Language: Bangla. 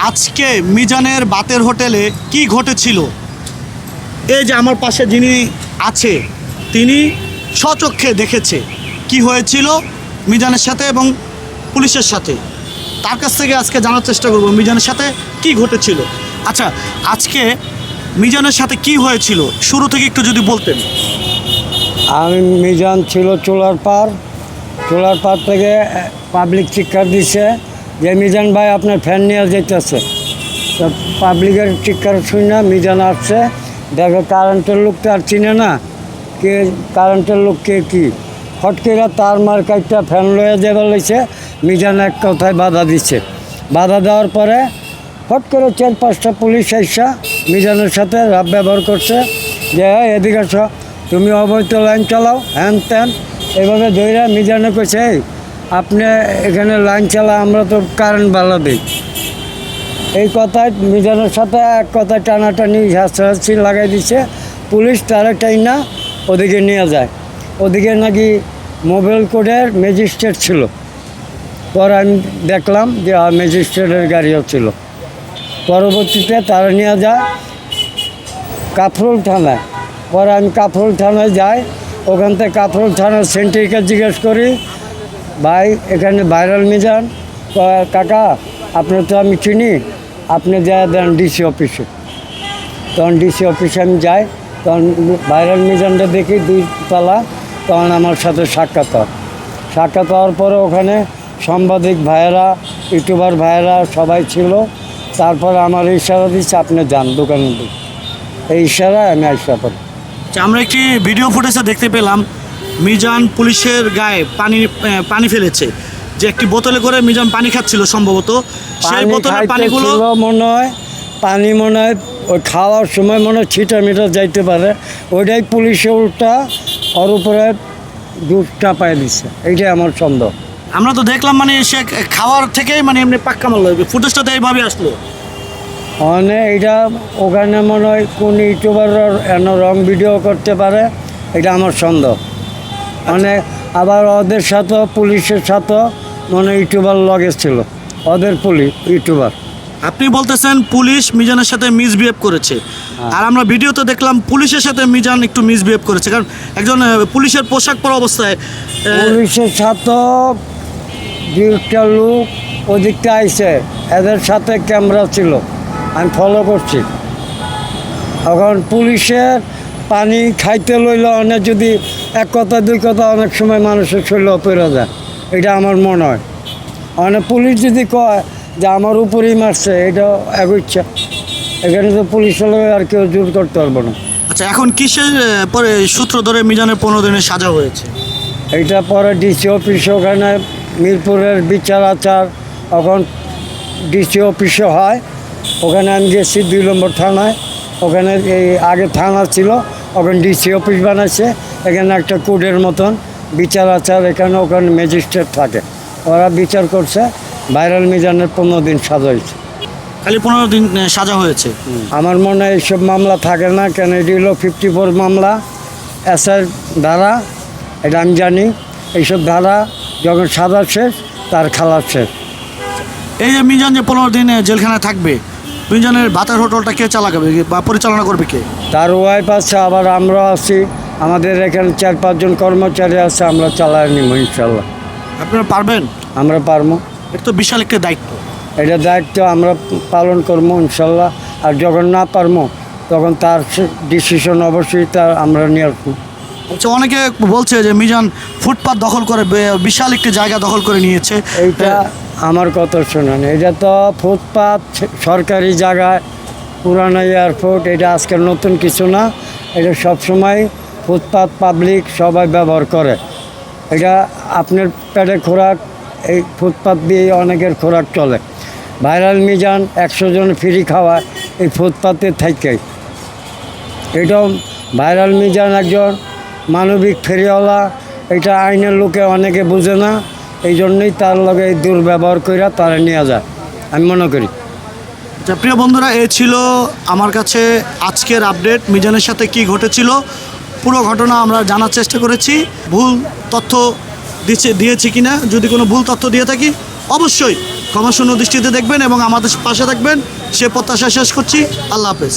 আজকে মিজানের বাতের হোটেলে কি ঘটেছিল, এই যে আমার পাশে যিনি আছে তিনি স্বচক্ষে দেখেছে কি হয়েছিল মিজানের সাথে এবং পুলিশের সাথে। তার কাছ থেকে আজকে জানার চেষ্টা করব মিজানের সাথে কি ঘটেছিল। আচ্ছা, আজকে মিজানের সাথে কি হয়েছিল শুরু থেকে একটু যদি বলতেন। আমি মিজান ছিল চোলার পার থেকে পাবলিক চিৎকার দিছে যে মিজান ভাই আপনার ফ্যান নিয়ে যেতেছে। তো পাবলিকের চিৎকার শুনে মিজান আসছে, দেখে কারেন্টের লোক তো আর চিনে না কে কারেন্টের লোক কে কী, ফটকেরা তার মার্কাইটা ফ্যান লয়ে যাবার লইছে। মিজান এক কথায় বাধা দিচ্ছে, বাধা দেওয়ার পরে ফট করে 4-5টা পুলিশ এসে মিজানের সাথে রাব ব্যবহার করছে যে এদিকে আসো, তুমি অবৈধ লাইন চালাও, হ্যান ত্যান এভাবে ধরে মিজানে কইছে এই আপনি এখানে লাইন চালা, আমরা তো কারেন্ট বালা দিই। এই কথায় মিজানের সাথে এক কথায় টানাটানি হাসাহাসি লাগাই দিচ্ছে। পুলিশ তারা টাইনা ওদিকে নিয়ে যায়, ওদিকে নাকি মোবাইল কোর্টের ম্যাজিস্ট্রেট ছিল। পরে আমি দেখলাম যে ম্যাজিস্ট্রেটের গাড়িও ছিল। পরবর্তীতে তারা নিয়ে যায় কাফরুল থানায়। পরে আমি কাফরুল থানায় যাই, ওখান থেকে কাফরুল থানার সেন্ট্রিকে জিজ্ঞেস করি ভাই এখানে ভাইরাল মিজান, কাকা আপনার তো আমি চিনি, আপনি যা দেন ডিসি অফিসে। তখন ডিসি অফিসে আমি যাই, তখন ভাইরাল মিজানটা দেখি 2 তলা। তখন আমার সাথে সাক্ষাৎ হওয়ার পরে ওখানে সাংবাদিক ভাইয়েরা, ইউটিউবার ভাইয়েরা সবাই ছিল। তারপরে আমার ইশারা দিচ্ছে আপনি যান দোকানের দিকে, এই ইশারায় আমি আসা পড়ি। আমরা একটি ভিডিও ফুটেজে দেখতে পেলাম মিজান পুলিশের গায়ে পানি ফেলেছে, যে একটি বোতলে করে মিজান পানি খাচ্ছিল সম্ভবত। সেই বোতলের পানিগুলো মনে হয় ওই খাওয়ার সময় মনে হয় ছিটা মিটা যাইতে পারে, ওইটাই পুলিশে উল্টা ওর উপরে দুধটা পায়ে দিচ্ছে, এইটাই আমার সন্দেহ। আমরা তো দেখলাম মানে সে খাওয়ার থেকেই মানে এমনি পাক্কা মারলো, ফুটেজটা তো এইভাবে আসলো। মানে এইটা ওখানে মনে হয় কোন ইউটিউবার রং ভিডিও করতে পারে, এটা আমার সন্দেহ। মানে আবার ওদের সাথে পুলিশের সাথে মনে ইউটিউবার লগে ছিল, ওদের ইউটিউবার। আপনি বলতেছেন পুলিশ মিজানের সাথে মিসবিহেভ করেছে, আর আমরা ভিডিওতে দেখলাম পুলিশের সাথে মিজান একটু মিসবিহেভ করেছে, কারণ একজন পুলিশের পোশাক পরা অবস্থায় পুলিশের সাথে 2টা লোক ওদিকটা আইছে, এদের সাথে ক্যামেরা ছিল, আমি ফলো করছি। এখন পুলিশের পানি খাইতে লইলে অনেক যদি 1 কথা 2 কথা অনেক সময় মানুষের শরীর পেরে যায়, এটা আমার মনে হয়। অনেক পুলিশ যদি কয় যে আমার উপরেই মারছে, এটা এক ইচ্ছা, এখানে তো পুলিশ হলে আর কেউ জোর করতে পারবো না। আচ্ছা, এখন কিসের পরে সূত্র ধরে মিজানের 15 দিনের সাজা হয়েছে? এইটা পরে ডিসি অফিস, ওখানে মিরপুরের বিচার আচার এখন ডিসি অফিসে হয়, ওখানে আমি গেছি 2 নম্বর থানায়। ওখানে এই আগে থানা ছিল, ওখানে ডিসি অফিস বানাইছে, এখানে একটা কোর্টের মতন বিচার আচার, ওখানে ম্যাজিস্ট্রেট থাকে, ওরা বিচার করছে। ভাইরাল মিজানের 15 দিন সাজা হয়েছে। খালি 15 দিন সাজা হয়েছে? আমার মনে হয় এইসব মামলা থাকে না, কেন এটি হলো 54 মামলা এসআর ধারা, এটা আমি জানি। এইসব ধারা যখন সাজা শেষ তার খালাস শেষ। এই যে মিজান যে 15 দিন জেলখানায় থাকবে, মিজানের ভাতের হোটেলটা কে চালাবে বা পরিচালনা করবে কে? তার ওয়াইফ আছে, আবার আমরা আছি, আমাদের এখানে 4-5 জন কর্মচারী আছে, আমরা চালাই নিব ইনশাল্লাহ। আপনারা পারবেন? আমরা পারবো, এটা তো বিশাল একটা দায়িত্ব। এটা দায়িত্ব আমরা পালন করবো ইনশাল্লাহ। আর যখন না পারবো তখন তার ডিসিশন অবশ্যই তার আমরা নিয়ে আসবো। আচ্ছা, অনেকে বলছে যে মিজান ফুটপাত দখল করে বিশাল একটি জায়গা দখল করে নিয়েছে। এইটা আমার কথা শোনেন, এটা তো ফুটপাত সরকারি জায়গায়, পুরানো এয়ারপোর্ট, এটা আজকের নতুন কিছু না, এটা সবসময় ফুটপাত পাবলিক সবাই ব্যবহার করে। এটা আপনার পেটে খোরাক, এই ফুটপাত দিয়ে অনেকের খোরাক চলে। ভাইরাল মিজান 100 জন ফ্রি খাওয়ায় এই ফুটপাতে থাকেই। এটাও ভাইরাল মিজান একজন মানবিক ফেরিওয়ালা, এটা আইনের লোকে অনেকে বুঝে না, এই জন্যই তার লগে এই দুর্ব্যবহার করে তারা নিয়ে যায়, আমি মনে করি। আচ্ছা প্রিয় বন্ধুরা, এ ছিল আমার কাছে আজকের আপডেট। মিজানের সাথে কি ঘটেছিল পুরো ঘটনা আমরা জানার চেষ্টা করেছি। ভুল তথ্য দিয়েছি কিনা, যদি কোনো ভুল তথ্য দিয়ে থাকি অবশ্যই ক্ষমাশূন্য দৃষ্টিতে দেখবেন এবং আমাদের পাশে থাকবেন সে প্রত্যাশা শেষ করছি। আল্লাহ হাফেজ।